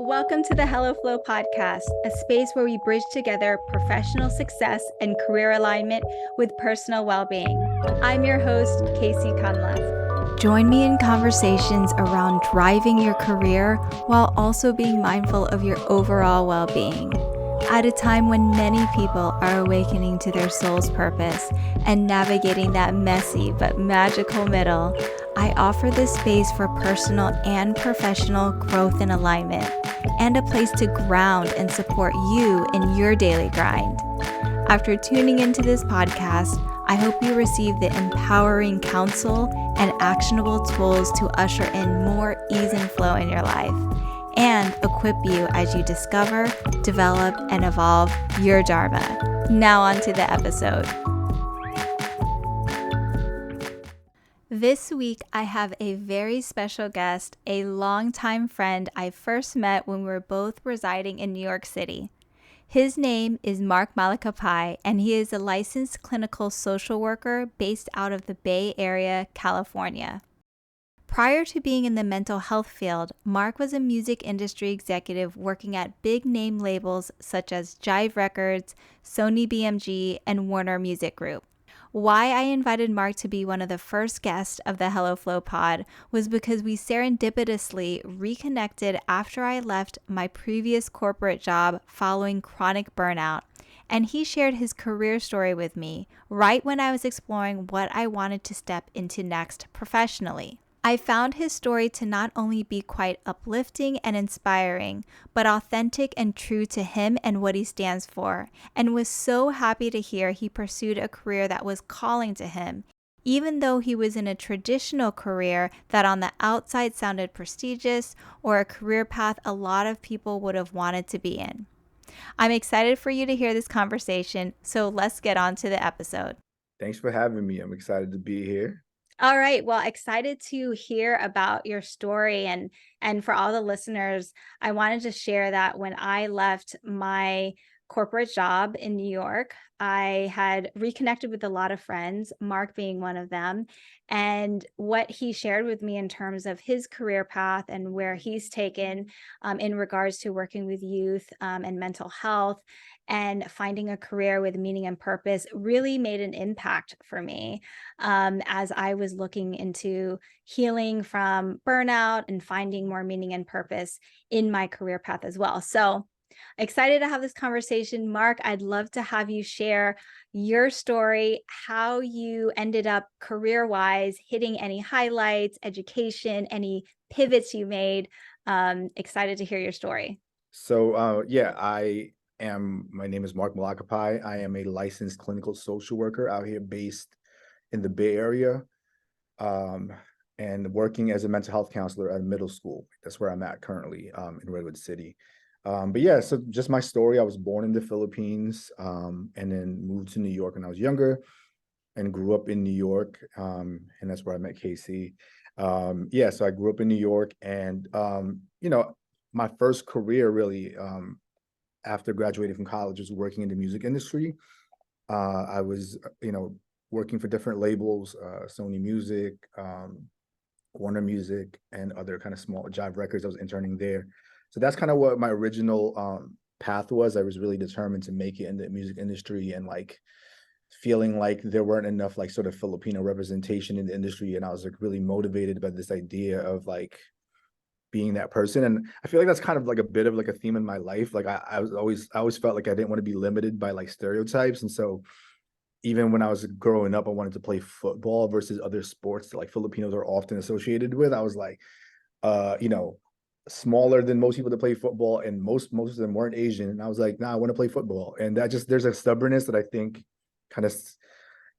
Welcome to the Hello Flow podcast, a space where we bridge together professional success and career alignment with personal well-being. I'm your host, Kaycee. Join me in conversations around driving your career while also being mindful of your overall well-being. At a time when many people are awakening to their soul's purpose and navigating that messy but magical middle, I offer this space for personal and professional growth and alignment, and a place to ground and support you in your daily grind. After tuning into this podcast, I hope you receive the empowering counsel and actionable tools to usher in more ease and flow in your life, and equip you as you discover, develop, and evolve your Dharma. Now on to the episode. This week, I have a very special guest, a longtime friend I first met when we were both residing in New York City. His name is Mark Malacapay, and he is a licensed clinical social worker based out of the Bay Area, California. Prior to being in the mental health field, Mark was a music industry executive working at big-name labels such as Jive Records, Sony BMG, and Warner Music Group. Why I invited Mark to be one of the first guests of the Hello Flow pod was because we serendipitously reconnected after I left my previous corporate job following chronic burnout, and he shared his career story with me right when I was exploring what I wanted to step into next professionally. I found his story to not only be quite uplifting and inspiring, but authentic and true to him and what he stands for, and was so happy to hear he pursued a career that was calling to him, even though he was in a traditional career that on the outside sounded prestigious or a career path a lot of people would have wanted to be in. I'm excited for you to hear this conversation, so let's get on to the episode. Thanks for having me. I'm excited to be here. All right. Well, excited to hear about your story, and for all the listeners, I wanted to share that when I left my corporate job in New York, I had reconnected with a lot of friends, Mark being one of them, and what he shared with me in terms of his career path and where he's taken in regards to working with youth and mental health and finding a career with meaning and purpose really made an impact for me as I was looking into healing from burnout and finding more meaning and purpose in my career path as well. So excited to have this conversation. Mark, I'd love to have you share your story, how you ended up career-wise, hitting any highlights, education, any pivots you made. Excited to hear your story. So, my name is Mark Malacapay. I am a licensed clinical social worker out here based in the Bay Area, and working as a mental health counselor at a middle school. That's where I'm at currently, in Redwood City. So just my story. I was born in the Philippines, and then moved to New York when I was younger and grew up in New York. And that's where I met Kaycee. So I grew up in New York, and, my first career really, after graduating from college, was working in the music industry. I was, working for different labels, Sony Music, Warner Music, and other kind of small Jive Records. I was interning there. So that's kind of what my original path was. I was really determined to make it in the music industry, and like feeling like there weren't enough like sort of Filipino representation in the industry. And I was like really motivated by this idea of like being that person. And I feel like that's kind of like a bit of like a theme in my life. Like I always felt like I didn't want to be limited by like stereotypes. And so even when I was growing up, I wanted to play football versus other sports that like Filipinos are often associated with. I was like, smaller than most people that play football, and most of them weren't Asian. And I was like, nah, I want to play football. And that just, there's a stubbornness that I think kind of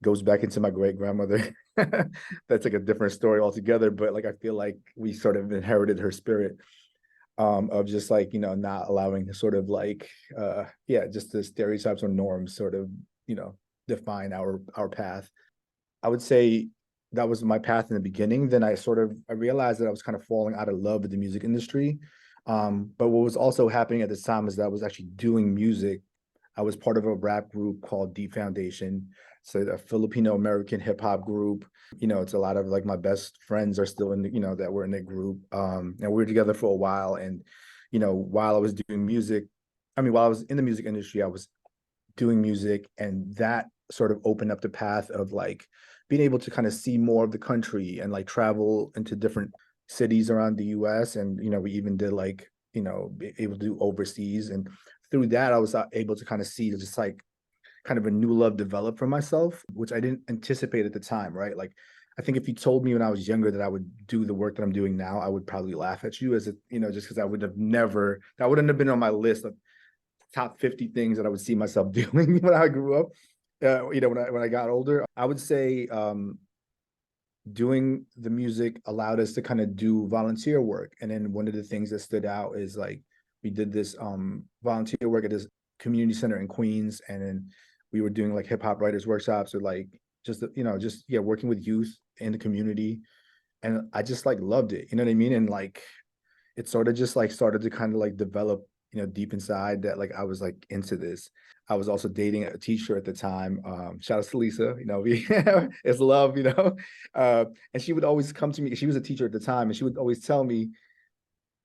goes back into my great grandmother. That's like a different story altogether. But like, I feel like we sort of inherited her spirit, of just like, not allowing sort of like, just the stereotypes or norms sort of, define our path. I would say that was my path in the beginning. Then I realized that I was kind of falling out of love with the music industry. But what was also happening at this time is that I was actually doing music. I was part of a rap group called Deep Foundation. So a Filipino American hip hop group. It's a lot of like my best friends are still in that were in the group. And we were together for a while. And, while I was doing music, while I was in the music industry, I was doing music, and that sort of opened up the path of like being able to kind of see more of the country and like travel into different cities around the US. And we even did like be able to do overseas, and through that I was able to kind of see just like kind of a new love develop for myself, which I didn't anticipate at the time, right? Like I think if you told me when I was younger that I would do the work that I'm doing now, I would probably laugh at you, as a just because I would have never, that wouldn't have been on my list of top 50 things that I would see myself doing when I grew up. When I got older, I would say doing the music allowed us to kind of do volunteer work. And then one of the things that stood out is like we did this volunteer work at this community center in Queens, and then we were doing like hip hop writers workshops, or like just yeah, working with youth in the community. And I just like loved it, you know what I mean? And like it sort of just like started to kind of like develop, deep inside, that like I was like into this. I was also dating a teacher at the time. Shout out to Lisa, we it's love, and she would always come to me. She was a teacher at the time, and she would always tell me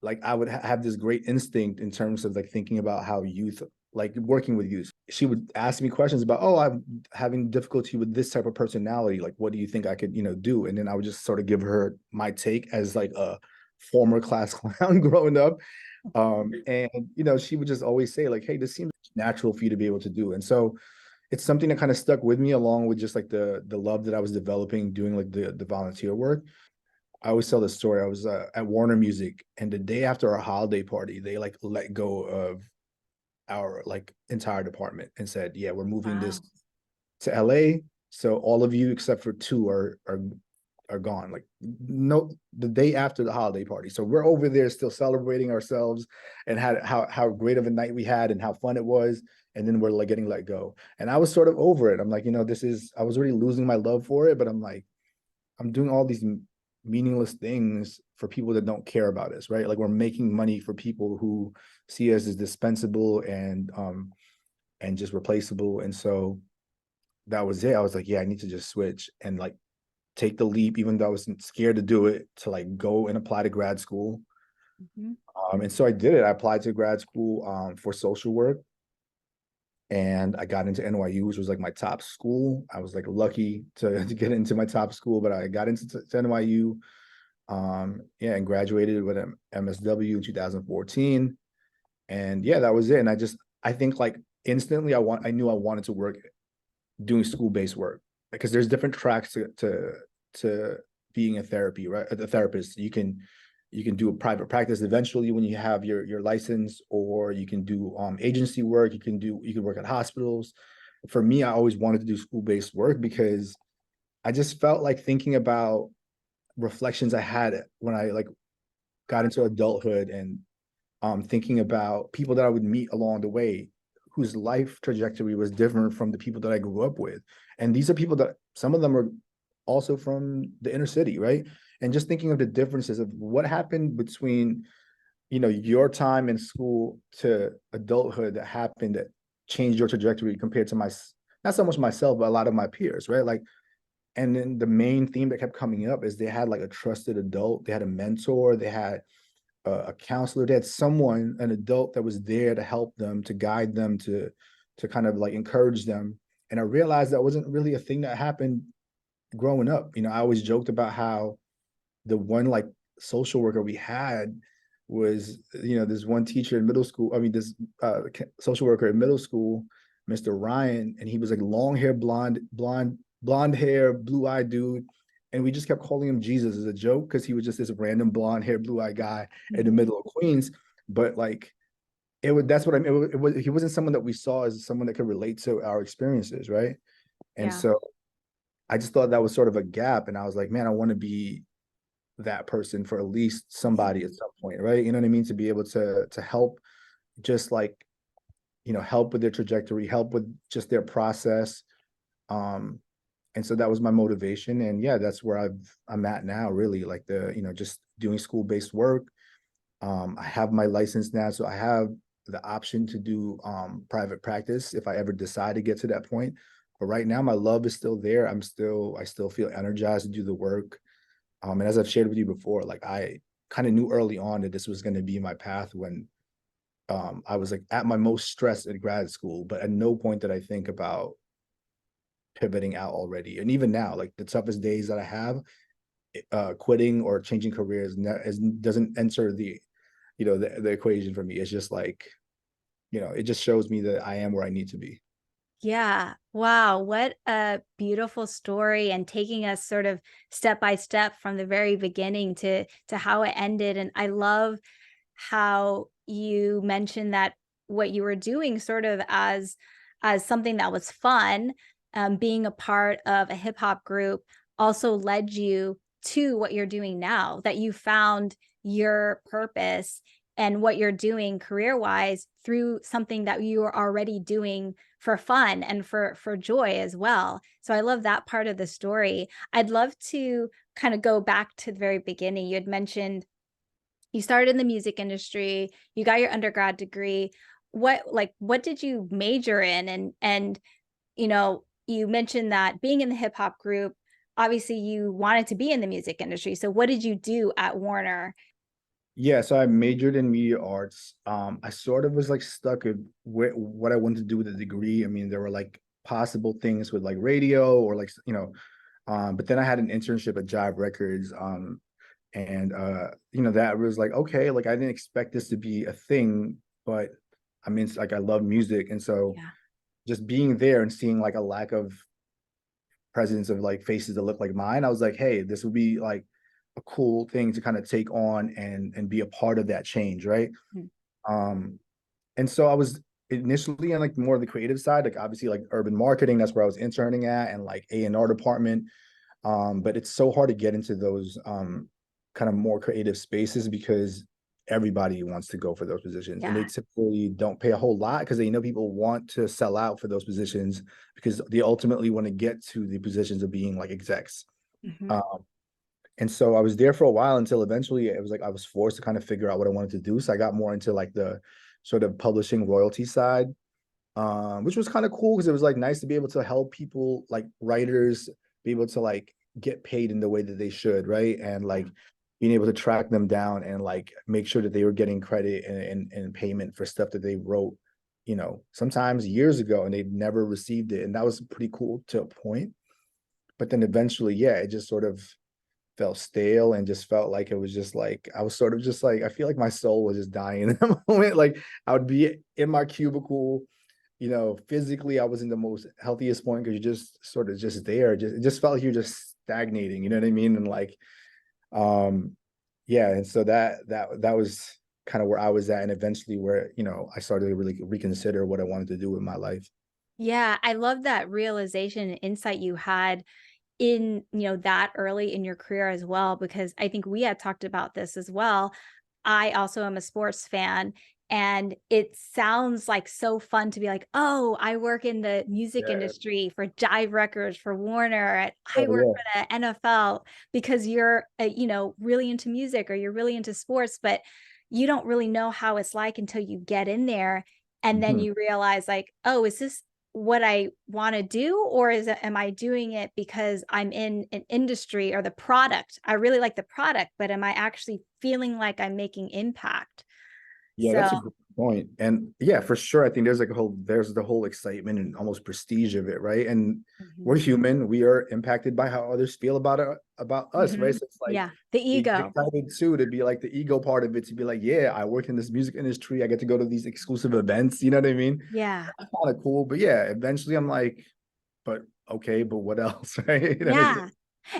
like I would have this great instinct in terms of like thinking about how youth, like working with youth. She would ask me questions about, oh, I'm having difficulty with this type of personality. Like, what do you think I could, do? And then I would just sort of give her my take as like a former class clown growing up. And she would just always say like, hey, this seems natural for you to be able to do. And so it's something that kind of stuck with me, along with just like the love that I was developing doing like the volunteer work. I always tell this story. I was at Warner Music, and the day after our holiday party, they like let go of our like entire department and said, yeah, we're moving this Wow. to LA. So all of you except for two are gone. Like no, the day after the holiday party. So we're over there still celebrating ourselves and had how great of a night we had and how fun it was. And then we're like getting let go. And I was sort of over it. I'm like, I was already losing my love for it, but I'm like, I'm doing all these meaningless things for people that don't care about us, right? Like we're making money for people who see us as dispensable and just replaceable. And so that was it. I was like, yeah, I need to just switch and like take the leap, even though I was scared to do it, to like go and apply to grad school. Mm-hmm. And so I did it. I applied to grad school for social work, and I got into NYU, which was like my top school. I was like lucky to get into my top school, but I got into NYU, yeah, and graduated with an MSW in 2014. And yeah, that was it. And I think like instantly I knew I wanted to work doing school-based work, because there's different tracks to being a therapy, right? A therapist. You can do a private practice eventually when you have your license, or you can do agency work. You can work at hospitals. For me, I always wanted to do school-based work because I just felt like thinking about reflections I had when I like got into adulthood, and thinking about people that I would meet along the way whose life trajectory was different from the people that I grew up with. And these are people that some of them are also from the inner city, right? And just thinking of the differences of what happened between, your time in school to adulthood that happened that changed your trajectory compared to not so much myself, but a lot of my peers, right? Like, and then the main theme that kept coming up is they had like a trusted adult, they had a mentor, they had a counselor, they had someone, an adult that was there to help them, to guide them, to kind of like encourage them. And I realized that wasn't really a thing that happened growing up. I always joked about how the one like social worker we had was, this one teacher in middle school. I mean, this social worker in middle school, Mr. Ryan, and he was like long hair, blonde hair, blue eyed dude. And we just kept calling him Jesus as a joke because he was just this random blonde hair, blue eyed guy in the middle of Queens. But like, that's what I mean. He wasn't someone that we saw as someone that could relate to our experiences, right? And Yeah. so I just thought that was sort of a gap. And I was like, man, I want to be that person for at least somebody at some point, right? You know what I mean? To be able to help, just like, help with their trajectory, help with just their process. Um, and so that was my motivation. And yeah, that's where I'm at now, really, like just doing school-based work. I have my license now, so I have the option to do private practice if I ever decide to get to that point. But right now, my love is still there. I still feel energized to do the work. And as I've shared with you before, like I kind of knew early on that this was going to be my path when I was like at my most stressed in grad school, but at no point did I think about pivoting out already. And even now, like the toughest days that I have, quitting or changing careers doesn't enter the equation for me. It's just like, it just shows me that I am where I need to be. Yeah. Wow. What a beautiful story, and taking us sort of step by step from the very beginning to how it ended. And I love how you mentioned that what you were doing sort of as something that was fun, being a part of a hip hop group also led you to what you're doing now, that you found your purpose and what you're doing career wise through something that you were already doing for fun and for joy as well. So I love that part of the story. I'd love to kind of go back to the very beginning. You had mentioned you started in the music industry, you got your undergrad degree. What did you major in? And you mentioned that being in the hip hop group, obviously you wanted to be in the music industry. So what did you do at Warner? Yeah, so I majored in media arts. I sort of was like stuck with what I wanted to do with the degree. I mean, there were like possible things with like radio or like, but then I had an internship at Jive Records. And that was like, okay, like I didn't expect this to be a thing, but I mean, it's like I love music. And so Yeah. just being there and seeing like a lack of presence of like faces that look like mine, I was like, hey, this would be like a cool thing to kind of take on and be a part of that change, right? Mhm. Um, and so I was initially on like more of the creative side, like obviously like urban marketing, that's where I was interning at, and like A&R department. But it's so hard to get into those kind of more creative spaces because everybody wants to go for those positions, and they Yeah. typically don't pay a whole lot because they know people want to sell out for those positions because they ultimately want to get to the positions of being like execs. Mhm. Um, and so I was there for a while until eventually it was like I was forced to kind of figure out what I wanted to do. So I got more into like the sort of publishing royalty side, which was kind of cool because it was like nice to be able to help people like writers be able to like get paid in the way that they should, right? And like being able to track them down and like make sure that they were getting credit and payment for stuff that they wrote, sometimes years ago and they'd never received it. And that was pretty cool to a point. But then eventually, yeah, it just sort of felt stale and just felt like it was just like I was sort of just like I feel like my soul was just dying in that moment. Like I would be in my cubicle, physically I was in the most healthiest point because you're just sort of just there. It just felt like you're just stagnating, you know what I mean? And like yeah, and so that was kind of where I was at, and eventually where, I started to really reconsider what I wanted to do with my life. Yeah, I love that realization and insight you had in, that early in your career as well, because I think we had talked about this as well. I also am a sports fan, and it sounds like so fun to be like, "Oh, I work in the music Yeah. industry for Jive Records, for Warner, I Oh work yeah. for the NFL," because you're, really into music or you're really into sports, but you don't really know how it's like until you get in there, and then Mhm. you realize like, "Oh, is this what I want to do, or am I doing it because I'm in an industry or the product? I really like the product, but am I actually feeling like I'm making impact?" Yeah, So, that's a great point. And yeah, for sure. I think there's the whole excitement and almost prestige of it, right? And we're mhm, human. We are impacted by how others feel about us, right? mhm. So it's like Yeah, the we get ego. excited too to be like the ego part of it, to be like, yeah, I work in this music industry. I get to go to these exclusive events. You know what I mean? Yeah. That's kind of cool. But yeah, eventually I'm like, but okay, but what else? Right? Yeah.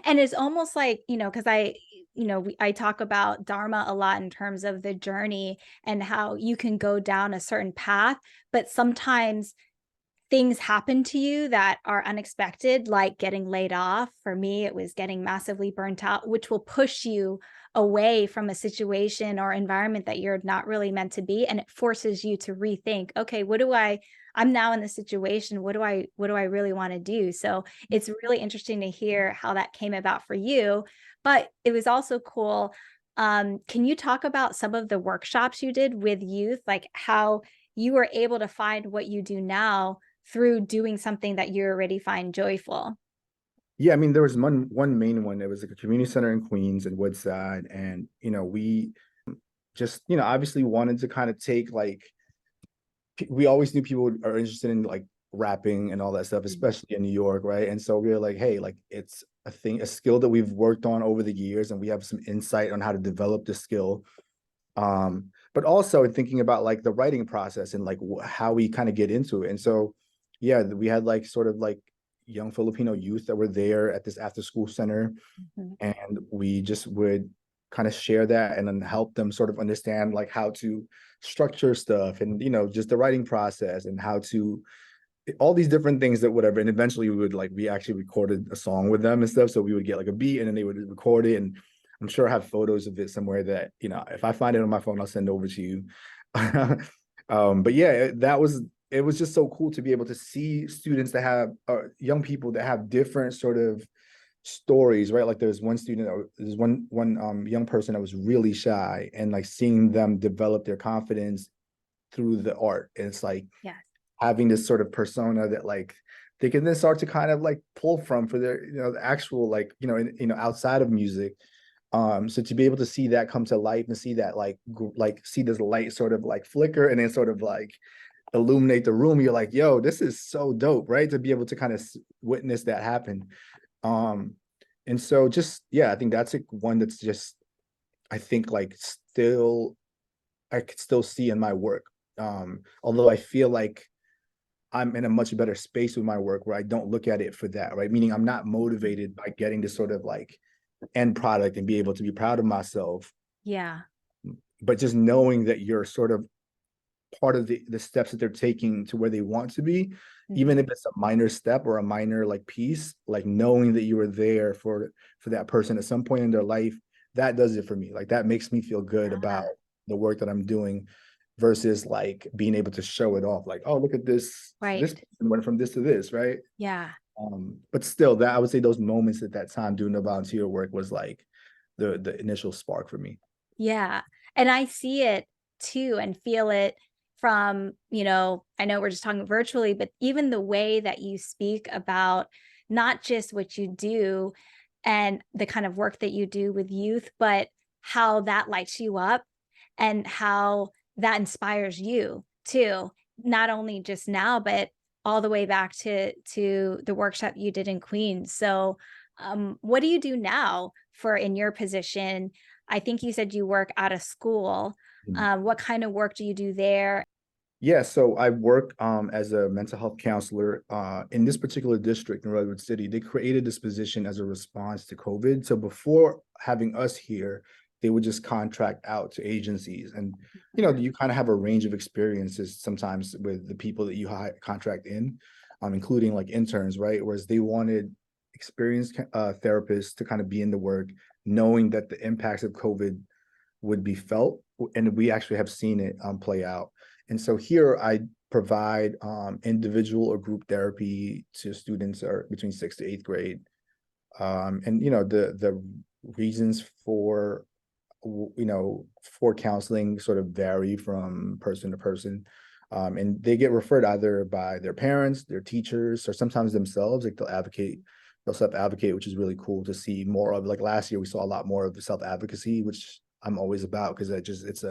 And it's almost like, because I talk about Dharma a lot in terms of the journey and how you can go down a certain path, but sometimes things happen to you that are unexpected, like getting laid off. For me, it was getting massively burnt out, which will push you away from a situation or environment that you're not really meant to be. And it forces you to rethink, okay, I'm now in this situation. What do I really want to do? So it's really interesting to hear how that came about for you. But it was also cool. Can you talk about some of the workshops you did with youth, like how you were able to find what you do now through doing something that you already find joyful? Yeah, I mean, there was one main one. It was like a community center in Queens and Woodside, and we just obviously wanted to kind of take like we always knew people are interested in like rapping and all that stuff, especially in New York, right? And so we were like, hey, like it's a thing, a skill that we've worked on over the years, and we have some insight on how to develop the skill. But also in thinking about like the writing process and like how we kind of get into it. And so, yeah, we had like sort of like young Filipino youth that were there at this after school center, Mhm. and we just would kind of share that and then help them sort of understand like how to structure stuff and just the writing process and how to all these different things that whatever. And eventually we actually recorded a song with them and stuff, so we would get like a beat and then they would record it. And I'm sure I have photos of it somewhere that if I find it on my phone, I'll send over to you. But yeah, it was just so cool to be able to see students that have young people that have different sort of stories, right? Like there's one young person that was really shy, and like seeing them develop their confidence through the art. And it's like Yes. having this sort of persona that like they can then start to kind of like pull from for their the actual like outside of music. So to be able to see that come to life and see that like see this light sort of like flicker and then sort of like illuminate the room, you're like, yo, this is so dope, right? To be able to kind of witness that happen. um and so just yeah, I think that's like one that's just, I think, like still I could still see in my work. Although I feel like I'm in a much better space with my work where I don't look at it for that, right? Meaning I'm not motivated by getting this sort of like end product and be able to be proud of myself, Yeah. but just knowing that you're sort of part of the steps that they're taking to where they want to be, even Mhm. if it's a minor step or a minor like piece, like knowing that you were there for that person at some point in their life, that does it for me. Like that makes me feel good about Yeah. the work that I'm doing versus like being able to show it off. Like, oh, look at this Right. person went from this to this, right? Yeah. But still, that I would say those moments at that time doing the volunteer work was like the initial spark for me. Yeah. And I see it too and feel it from, I know we're just talking virtually, but even the way that you speak about not just what you do and the kind of work that you do with youth, but how that lights you up and how that inspires you too, not only just now, but all the way back to the workshop you did in Queens. So, what do you do now for in your position? I think you said you work out of school. What kind of work do you do there? Yeah, so I work as a mental health counselor in this particular district in Redwood City. They created this position as a response to COVID. So before having us here, they would just contract out to agencies, and you kind of have a range of experiences sometimes with the people that you contract in, including like interns, right? Whereas they wanted experienced therapists to kind of be in the work, knowing that the impacts of COVID would be felt, and we actually have seen it play out. And so here I provide individual or group therapy to students are between sixth to eighth grade. And the reasons for counseling sort of vary from person to person. And they get referred either by their parents, their teachers, or sometimes themselves. Like they'll self-advocate, which is really cool to see more of. Like last year, we saw a lot more of the self-advocacy, which I'm always about because it's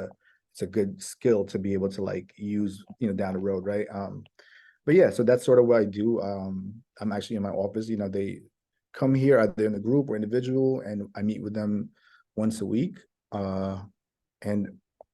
a good skill to be able to like use, down the road, right? But yeah, so that's sort of what I do. I'm actually in my office. They come here either in a group or individual, and I meet with them once a week. Uh, and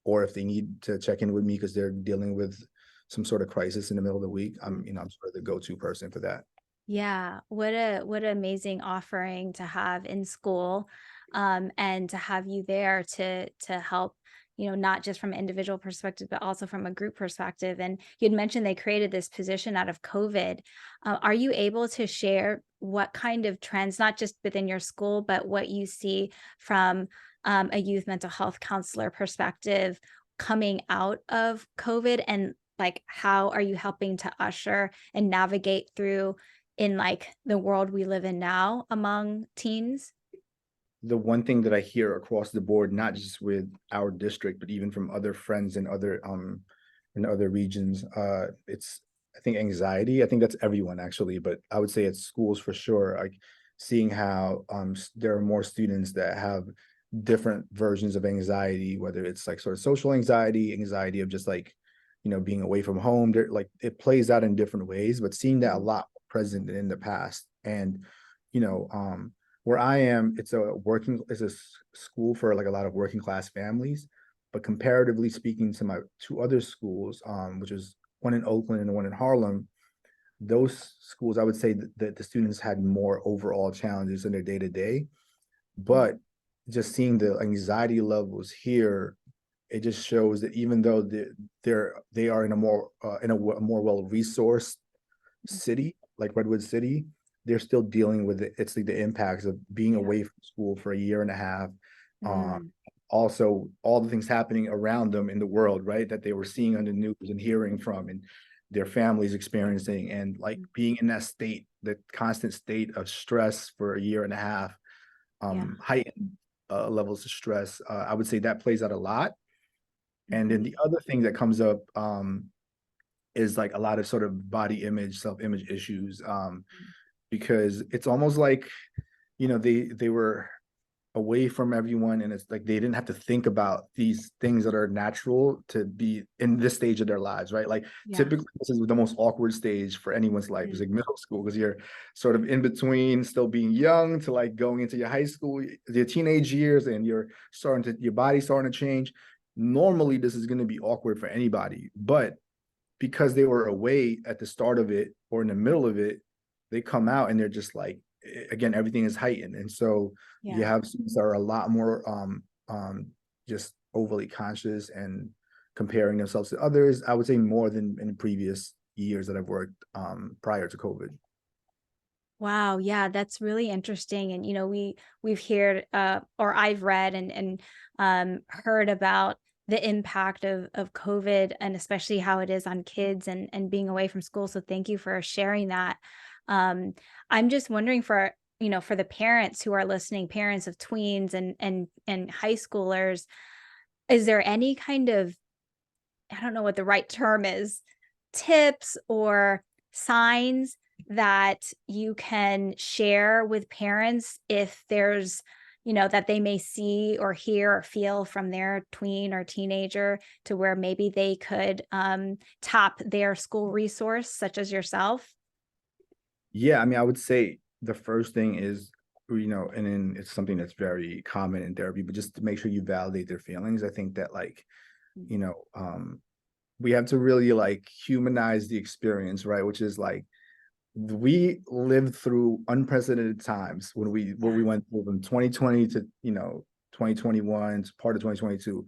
or if they need to check in with me because they're dealing with some sort of crisis in the middle of the week, I'm sort of the go-to person for that. Yeah, what an amazing offering to have in school, and to have you there to help, not just from an individual perspective, but also from a group perspective. And you'd mentioned they created this position out of COVID. Are you able to share what kind of trends, not just within your school, but what you see from a youth mental health counselor perspective coming out of COVID, and like how are you helping to usher and navigate through in like the world we live in now among teens? The one thing that I hear across the board, not just with our district, but even from other friends in other regions, it's, I think, anxiety. I think that's everyone actually, but I would say it's schools for sure. Like seeing how there are more students that have different versions of anxiety, whether it's like sort of social anxiety, anxiety of just like being away from home. Like it plays out in different ways, but seeing that a Mhm. lot present than in the past. And, where I am, it's a school for like a lot of working class families. But comparatively speaking to my two other schools, which is one in Oakland and one in Harlem, those schools, I would say that the students had more overall challenges in their day to day. But just seeing the anxiety levels here, it just shows that even though they are in a more well resourced city like Redwood City, they're still dealing with it. It's like the impacts of being Yeah. away from school for a year and a half. Uh, Mm. Also, all the things happening around them in the world, right? That they were seeing on the news and hearing from, and their families experiencing, and like being in that state, the constant state of stress for a year and a half, Yeah. heightened levels of stress. I would say that plays out a lot. And then Mhm. the other thing that comes up is like a lot of sort of body image, self-image issues, because it's almost like they were away from everyone, and it's like they didn't have to think about these things that are natural to be in this stage of their lives, right? Like Yeah. typically this is the most awkward stage for anyone's life, is Mhm. like middle school, because you're sort of in between still being young to like going into your high school, your teenage years, and your body's starting to change. Normally this is going to be awkward for anybody, but because they were away at the start of it or in the middle of it, they come out and they're just like, again, everything is heightened. And so you Yeah. have students that are a lot more just overly conscious and comparing themselves to others. I would say more than in previous years that I've worked prior to COVID. Wow, yeah, that's really interesting. And we've heard or I've read and heard about the impact of COVID, and especially how it is on kids and being away from school. So thank you for sharing that. Um, I'm just wondering for for the parents who are listening, parents of tweens and high schoolers, is there any kind of, I don't know what the right term is, tips or signs that you can share with parents if there's, that they may see or hear or feel from their tween or teenager, to where maybe they could top their school resource, such as yourself? Yeah, I mean, I would say the first thing is, and then it's something that's very common in therapy, but just to make sure you validate their feelings. I think that like, Mm. you know, we have to really like humanize the experience, right? Which is like we lived through unprecedented times when what Yeah. we went through from 2020 to 2021 to part of 2022.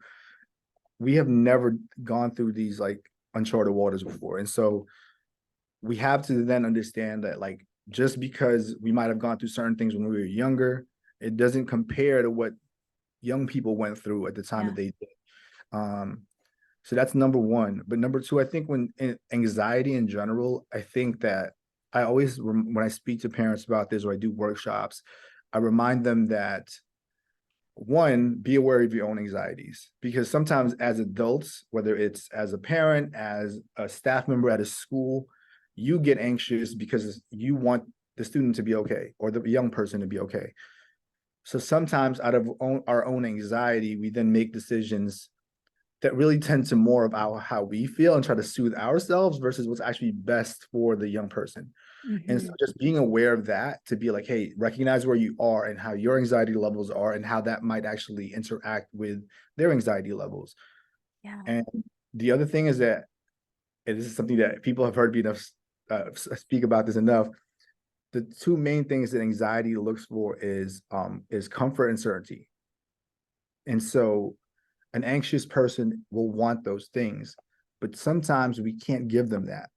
We have never gone through these like uncharted waters before. And so we have to then understand that like just because we might have gone through certain things when we were younger, it doesn't compare to what young people went through at the time that Yeah. they did. Um, So that's number one. But number two, I think when anxiety in general, I think that I always, when I speak to parents about this or I do workshops, I remind them that one, be aware of your own anxieties, because sometimes as adults, whether it's as a parent, as a staff member at a school, you get anxious because you want the student to be okay or the young person to be okay. So sometimes out of our own anxiety, we then make decisions that really tend to more of how we feel and try to soothe ourselves versus what's actually best for the young person. And so Hmm. just being aware of that, to be like, hey, recognize where you are and how your anxiety levels are and how that might actually interact with their anxiety levels. Yeah. And the other thing is that, and this is something that people have heard me enough speak about this enough. The two main things that anxiety looks for is comfort and certainty. And so an anxious person will want those things, but sometimes we can't give them that.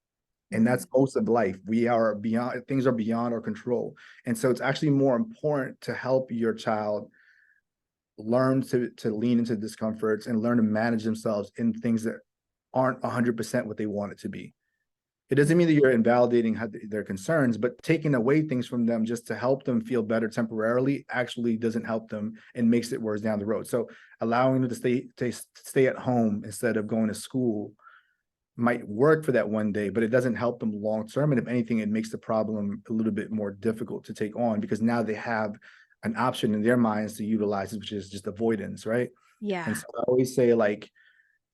And Mm. that's most of life. We are beyond, things are beyond our control. And so it's actually more important to help your child learn to lean into discomforts and learn to manage themselves in things that aren't 100% what they want it to be. It doesn't mean that you're invalidating their concerns, but taking away things from them just to help them feel better temporarily actually doesn't help them and makes it worse down the road. So allowing them to stay at home instead of going to school might work for that one day, but it doesn't help them long term. And if anything, it makes the problem a little bit more difficult to take on because now they have an option in their minds to utilize, which is just avoidance, right? And Yeah. so I always say, like,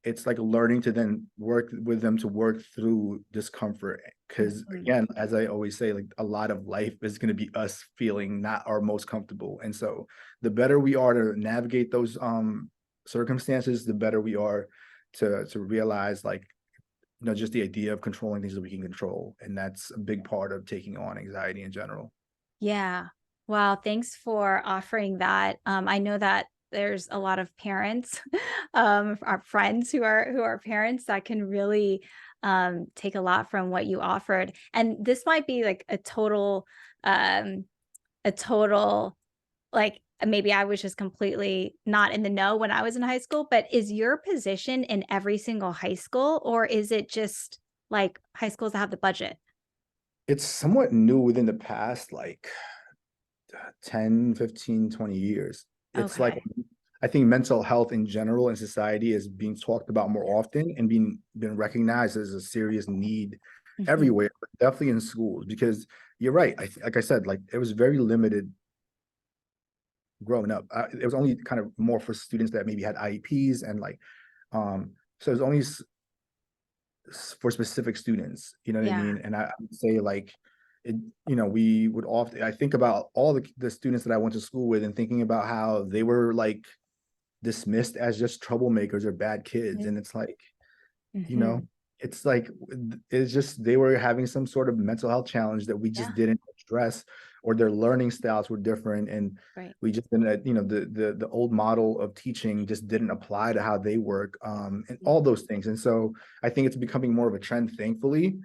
it's like learning to then work with them to work through discomfort. Because Mhm. again, as I always say, like a lot of life is going to be us feeling not our most comfortable. And so the better we are to navigate those circumstances, the better we are to realize like, just the idea of controlling things that we can control. And that's a big part of taking on anxiety in general. Yeah. Wow. Thanks for offering that. I know that there's a lot of parents, our friends who are parents that can really take a lot from what you offered. And this might be like um, a total like maybe I was just completely not in the know when I was in high school. But is your position in every single high school, or is it just like high schools that have the budget? It's somewhat new within the past, like 10, 15, 20 years. It's like, Okay. I think mental health in general in society is being talked about more often and been recognized as a serious need Mhm. everywhere, but definitely in schools, because you're right. Like I said, like it was very limited growing up. It was only kind of more for students that maybe had IEPs and like, so it was only for specific students, you know what I Yeah. mean? And I would say like it, we would often, I think about all the students that I went to school with and thinking about how they were like dismissed as just troublemakers or bad kids. And it's like, you know, Mhm. it's like it's just they were having some sort of mental health challenge that we just Yeah, didn't address, or their learning styles were different, and right. we just didn't, the old model of teaching just didn't apply to how they work, and Mm. all those things. And so I think it's becoming more of a trend, thankfully,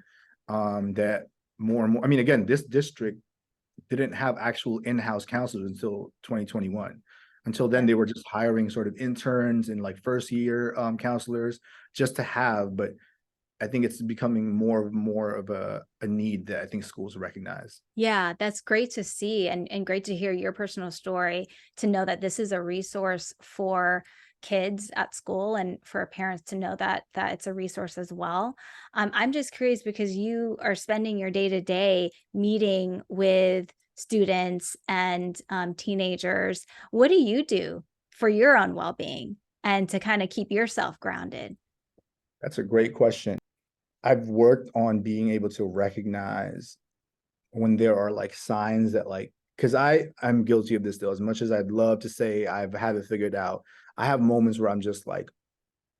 that more and more. I mean, again, this district didn't have actual in-house counselors until 2021. Until then, Sure. they were just hiring sort of interns and like first year counselors just to have. But I think it's becoming more of a need that I think schools recognize. Yeah, that's great to see and great to hear your personal story to know that this is a resource for kids at school and for parents to know that it's a resource as well. I'm just curious because you are spending your day to day meeting with students and teenagers. What do you do for your own well being and to kind of keep yourself grounded? That's a great question. I've worked on being able to recognize when there are like signs that like, because I'm guilty of this still. As much as I'd love to say I've had it figured out, I have moments where I'm just like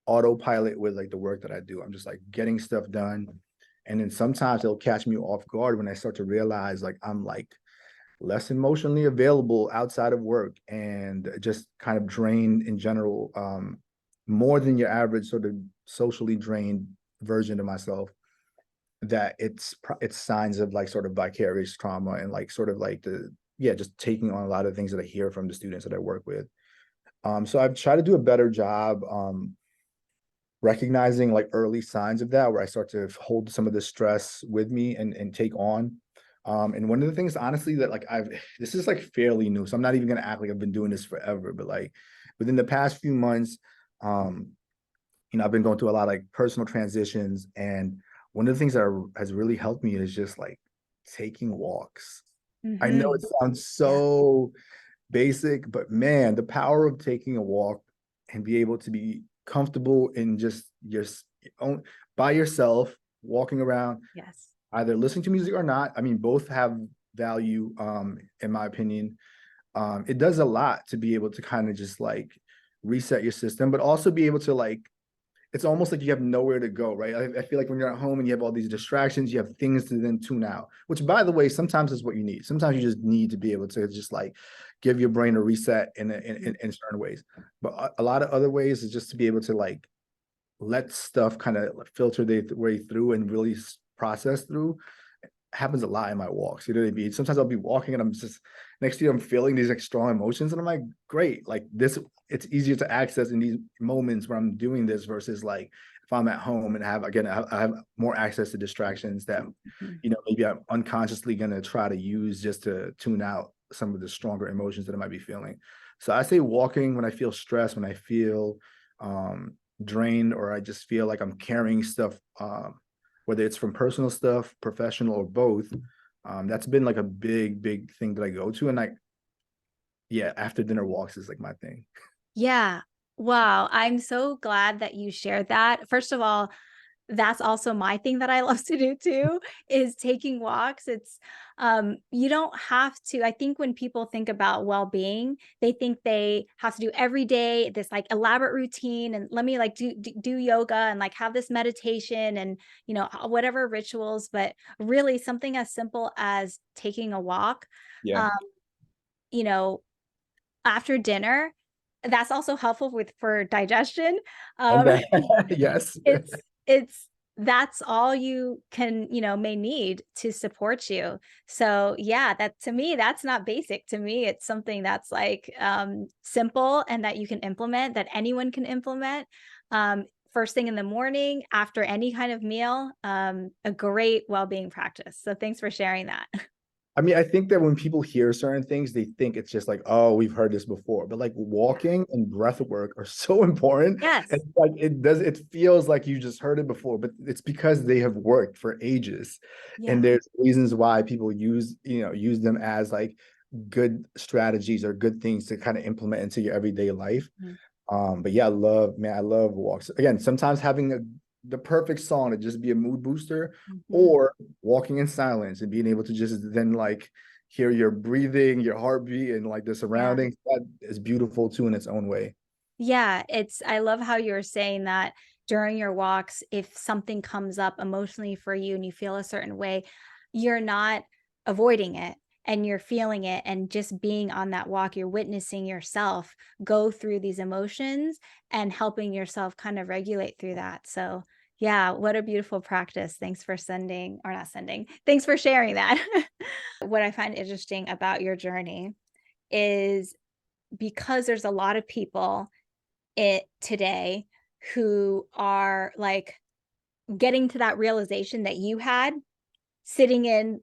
autopilot with like the work that I do. I'm just like getting stuff done. And then sometimes it'll catch me off guard when I start to realize like I'm like less emotionally available outside of work and just kind of drained in general, more than your average sort of socially drained version of myself. That it's signs of like sort of vicarious trauma and like sort of like just taking on a lot of things that I hear from the students that I work with. So I've tried to do a better job recognizing like early signs of that, where I start to hold some of the stress with me and take on. And one of the things, honestly, that like this is like fairly new, so I'm not even gonna act like I've been doing this forever, but like within the past few months, um, I've been going through a lot of like personal transitions, and one of the things has really helped me is just like taking walks. I know it Hmm. sounds Yeah. so basic, but man, the power of taking a walk and be able to be comfortable in just your own by yourself, walking around, Yes. either listening to music or not. I mean, both have value, in my opinion. It does a lot to be able to kind of just like reset your system, but also be able to like it's almost like you have nowhere to go, right? I feel like when you're at home and you have all these distractions, you have things to then tune out, which by the way, sometimes is what you need. Sometimes you just need to be able to just like give your brain a reset in certain ways. But a lot of other ways is just to be able to like let stuff kind of filter their way through and really process through. Happens a lot in my walks. You know what I mean? Sometimes I'll be walking and I'm just next to you, I'm feeling these like strong emotions, and I'm like, great, like this, it's easier to access in these moments where I'm doing this versus like if I'm at home and I have more access to distractions that Mhm. maybe I'm unconsciously gonna try to use just to tune out some of the stronger emotions that I might be feeling. So I say walking when I feel stressed, when I feel drained, or I just feel like I'm carrying stuff, whether it's from personal stuff, professional, or both. That's been like a big thing that I go to. And like, yeah, after dinner walks is like my thing. Yeah. Wow, I'm so glad that you shared that. First of all, that's also my thing that I love to do too, is taking walks. It's you don't have to. I think when people think about well-being, they think they have to do every day this like elaborate routine and let me like do yoga and like have this meditation and whatever rituals, but really something as simple as taking a walk. Yeah. Um, you know, after dinner, that's also helpful with for digestion. And Um, then, yes. it's that's all you can, may need to support you. So yeah, that to me, that's not basic. To me, it's something that's like simple and that you can implement, that anyone can implement. First thing in the morning, after any kind of meal, a great well-being practice. So thanks for sharing that. I mean, I think that when people hear certain things, they think it's just like, oh, we've heard this before. But like walking and breath work are so important. And Yes. like it feels like you just heard it before, but it's because they have worked for ages. And Yeah. there's reasons why people use them as like good strategies or good things to kind of implement into your everyday life. Mhm. But yeah, I love walks. Again, sometimes having the perfect song to just be a mood booster, Mhm. or walking in silence and being able to just then like hear your breathing, your heartbeat, and like the Yeah. surroundings. That is beautiful too in its own way. Yeah, I love how you're saying that during your walks, if something comes up emotionally for you and you feel a certain way, you're not avoiding it and you're feeling it. And just being on that walk, you're witnessing yourself go through these emotions and helping yourself kind of regulate through that. So, yeah, what a beautiful practice. Thanks for sending, or not sending, thanks for sharing that. What I find interesting about your journey is because there's a lot of people it today who are like getting to that realization that you had sitting in,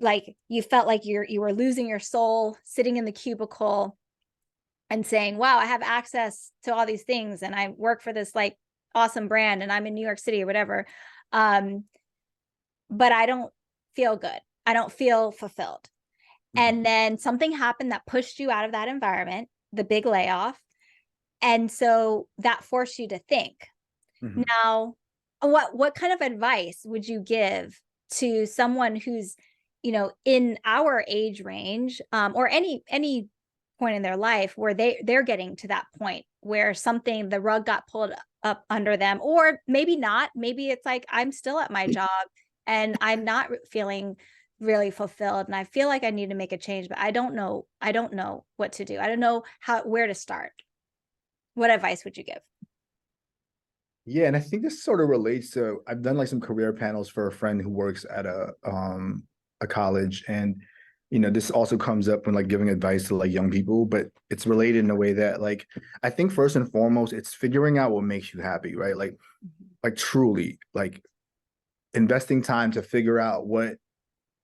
like you felt like you were losing your soul sitting in the cubicle and saying, wow, I have access to all these things and I work for this like awesome brand and I'm in New York City or whatever. um but I don't feel good, I don't feel fulfilled. Mhm. And then something happened that pushed you out of that environment, the big layoff. And so that forced you to think. Mhm. Now, what kind of advice would you give to someone who's, in our age range, or any point in their life where they're getting to that point where something the rug got pulled up under them, or maybe not. Maybe it's like I'm still at my job and I'm not feeling really fulfilled and I feel like I need to make a change, but I don't know what to do. I don't know where to start. What advice would you give? Yeah, and I think this sort of relates to I've done like some career panels for a friend who works at a college, and this also comes up when like giving advice to like young people, but it's related in a way that like I think first and foremost it's figuring out what makes you happy, right? Mhm. Like truly like investing time to figure out what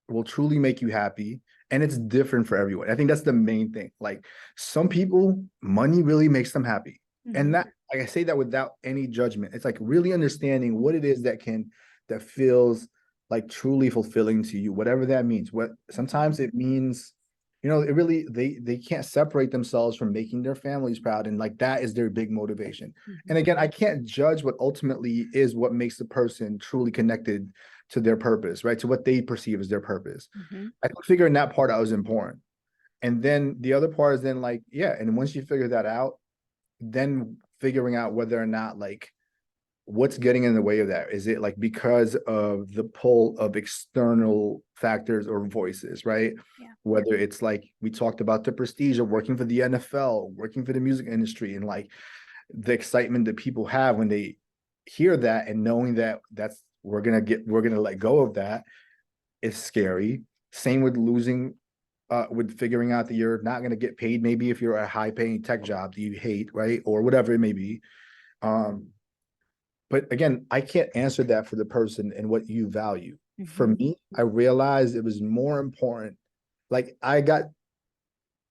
will truly make you happy. And it's different for everyone. I think that's the main thing. Like some people, money really makes them happy. And Mhm. that I say that without any judgment. It's like really understanding what it is that feels like truly fulfilling to you, whatever that means. What Mhm. sometimes it means, it really they can't separate themselves from making their families proud. And like that is their big motivation. And Mhm. again, I can't judge what ultimately is what makes the person truly connected to their purpose, right? To what they perceive as their purpose. Mhm. I think figuring that part out is important. And then the other part is then like, yeah, and once you figure that out, then figuring out whether or not like what's getting in the way of that. Is it like because of the pull of external factors or voices, right? Yeah. Whether it's like we talked about the prestige of working for the NFL, working for the music industry, and like the excitement that people have when they hear that and knowing that we're gonna let go of that is scary. Same with losing, with figuring out that you're not going to get paid. Maybe if you're a high paying tech job that you hate, right, or whatever it may be. Um, but again, I can't answer that for the person and what you value. For Mhm. me, I realized it was more important. Like I got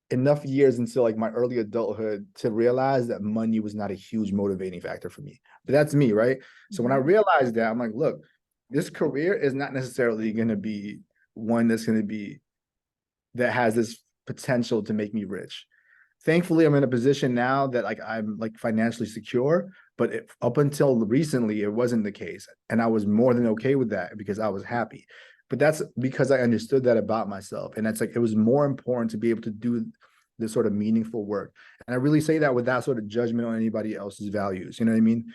enough years into like my early adulthood to realize that money was not a huge motivating factor for me. But that's me, right? So when I Mhm. realized that, I'm like, look, this career is not necessarily going to be one that's going to be that has this potential to make me rich. thankfully I'm in a position now that like I'm like financially secure, but up until recently it wasn't the case, and I was more than okay with that because I was happy. But that's because I understood that about myself, and that's like it was more important to be able to do this sort of meaningful work. And I really say that without sort of judgment on anybody else's values. You know what I mean?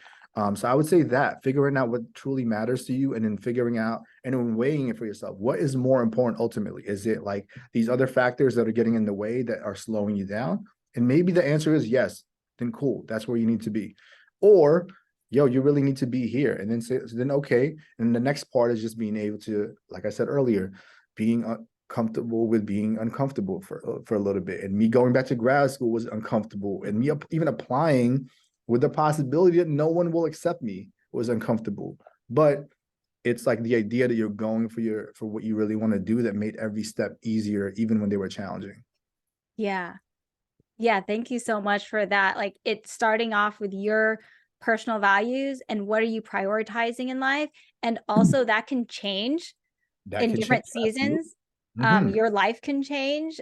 So I would say that figuring out what truly matters to you, and then figuring out and then weighing it for yourself. What is more important ultimately? Is it like these other factors that are getting in the way that are slowing you down? And maybe the answer is yes, then cool, that's where you need to be. Or, yo, you really need to be here. And then say, then okay. And the next part is just being able to, like I said earlier, being comfortable with being uncomfortable for a little bit. And me going back to grad school was uncomfortable. And me even applying with the possibility that no one will accept me was uncomfortable. But it's like the idea that you're going for what you really want to do that made every step easier, even when they were challenging. Yeah. Yeah, thank you so much for that. Like, it's starting off with your personal values and what are you prioritizing in life, and also that can change That in can change. different seasons. Mm-hmm. Your life can change.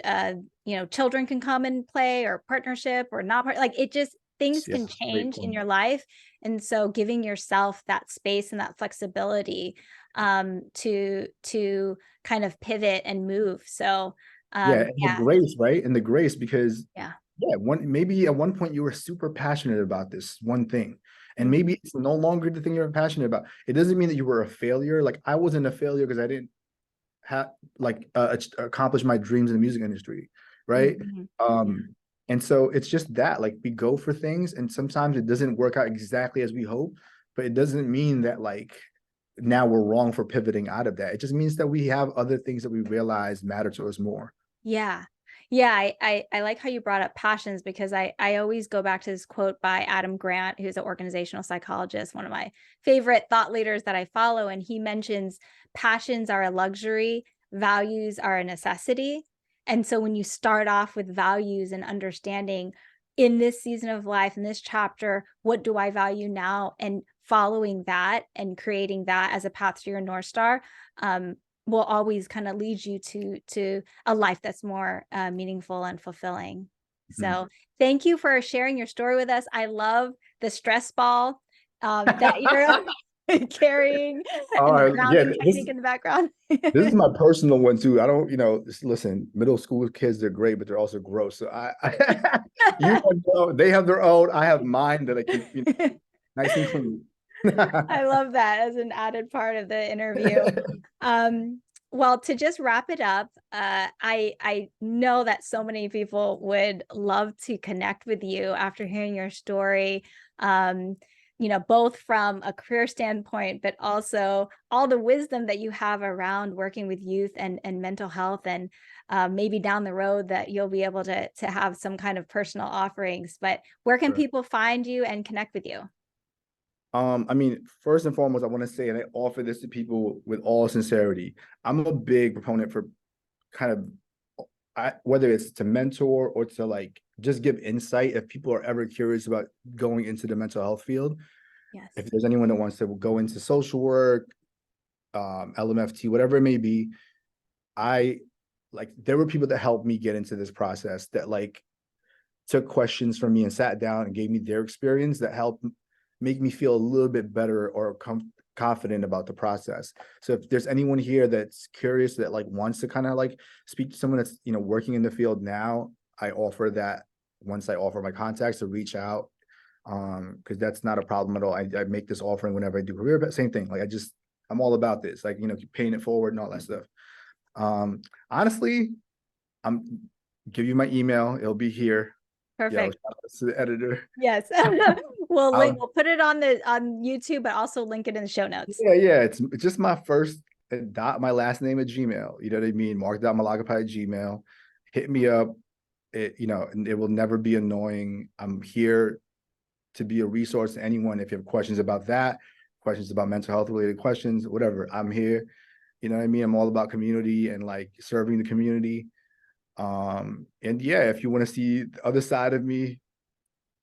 Children can come and play, or partnership, or not like it just things Yeah, can great change in point. your life. And so giving yourself that space and that flexibility to kind of pivot and move. So Yeah, and the yeah, grace, right? And the grace, because yeah. yeah, maybe at one point you were super passionate about this one thing, and Mhm. maybe it's no longer the thing you're passionate about. It doesn't mean that you were a failure. Like I wasn't a failure because I didn't have like accomplish my dreams in the music industry, right? Mhm. And so it's just that like we go for things, and sometimes it doesn't work out exactly as we hope, but it doesn't mean that like now we're wrong for pivoting out of that. It just means that we have other things that we realize matter to us more. Yeah. Yeah, I like how you brought up passions, because I always go back to this quote by Adam Grant, who's an organizational psychologist, one of my favorite thought leaders that I follow. And he mentions passions are a luxury, values are a necessity. And so when you start off with values and understanding in this season of life, in this chapter, what do I value now? And following that and creating that as a path to your North Star, will always kind of lead you to a life that's more meaningful and fulfilling. Mhm. So thank you for sharing your story with us. I love the stress ball that you're carrying, and the Yeah, grounding technique in the background. this is my personal one too. I don't, listen, middle school kids, they're great, but they're also gross. So you know, they have their own. I have mine that I keep nice and clean. I love that as an added part of the interview. Well, to just wrap it up, I know that so many people would love to connect with you after hearing your story. Both from a career standpoint, but also all the wisdom that you have around working with youth and mental health, and maybe down the road that you'll be able to have some kind of personal offerings. But where can Sure. people find you and connect with you? I mean, first and foremost, I want to say, and I offer this to people with all sincerity, I'm a big proponent for kind of whether it's to mentor or to like just give insight if people are ever curious about going into the mental health field. Yes. If there's anyone that wants to go into social work, LMFT, whatever it may be, I like there were people that helped me get into this process that like took questions from me and sat down and gave me their experience that helped make me feel a little bit better or confident about the process. So if there's anyone here that's curious that like wants to kind of like speak to someone that's working in the field now, I offer that once I offer my contacts to reach out, because that's not a problem at all. I make this offering whenever I do career, but same thing. Like I'm all about this, like paying it forward and all that stuff. Honestly, I'm give you my email. It'll be here. Yo, Perfect. shout out to the editor. Yes. We'll put it on YouTube, but also link it in the show notes. Yeah. It's just my first dot, my last name at Gmail. You know what I mean? Mark.malacapay at Gmail. Hit me up. And it will never be annoying. I'm here to be a resource to anyone. If you have questions about that, questions about mental health related questions, whatever, I'm here. You know what I mean? I'm all about community and like serving the community. And yeah, if you want to see the other side of me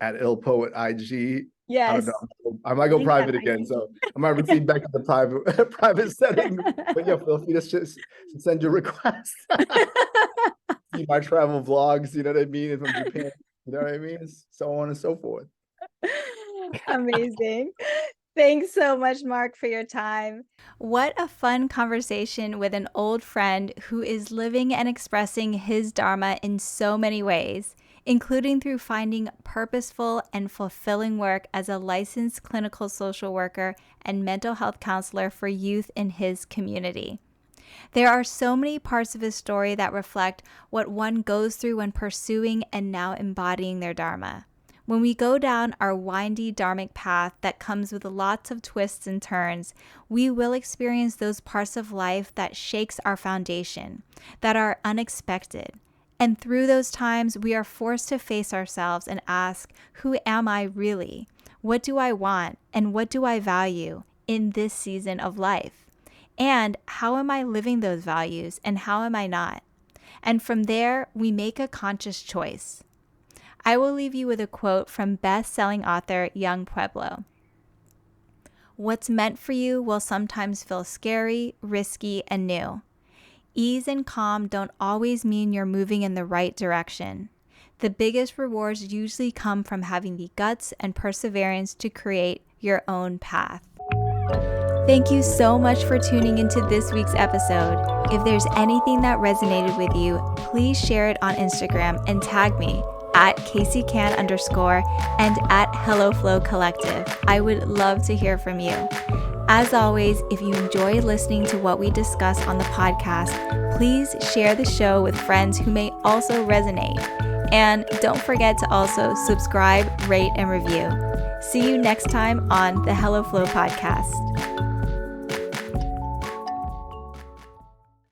at Ill Poet IG, I don't Yes. know. I might go Link that private again, IG. so I might receive back to the private setting. But yeah, feel free to just send your requests. See my travel vlogs. You know what I mean? From Japan. You know what I mean? So on and so forth. Amazing. Thanks so much, Mark, for your time. What a fun conversation with an old friend who is living and expressing his Dharma in so many ways, including through finding purposeful and fulfilling work as a licensed clinical social worker and mental health counselor for youth in his community. There are so many parts of his story that reflect what one goes through when pursuing and now embodying their Dharma. When we go down our windy dharmic path that comes with lots of twists and turns, we will experience those parts of life that shakes our foundation, that are unexpected. And through those times, we are forced to face ourselves and ask, who am I really? What do I want? And what do I value in this season of life? And how am I living those values and how am I not? And from there, we make a conscious choice. I will leave you with a quote from best-selling author Young Pueblo. What's meant for you will sometimes feel scary, risky, and new. Ease and calm don't always mean you're moving in the right direction. The biggest rewards usually come from having the guts and perseverance to create your own path. Thank you so much for tuning into this week's episode. If there's anything that resonated with you, please share it on Instagram and tag me at KayceeCan_ and at HelloFlow Collective. I would love to hear from you. As always, if you enjoy listening to what we discuss on the podcast, please share the show with friends who may also resonate. And don't forget to also subscribe, rate, and review. See you next time on the HelloFlow podcast.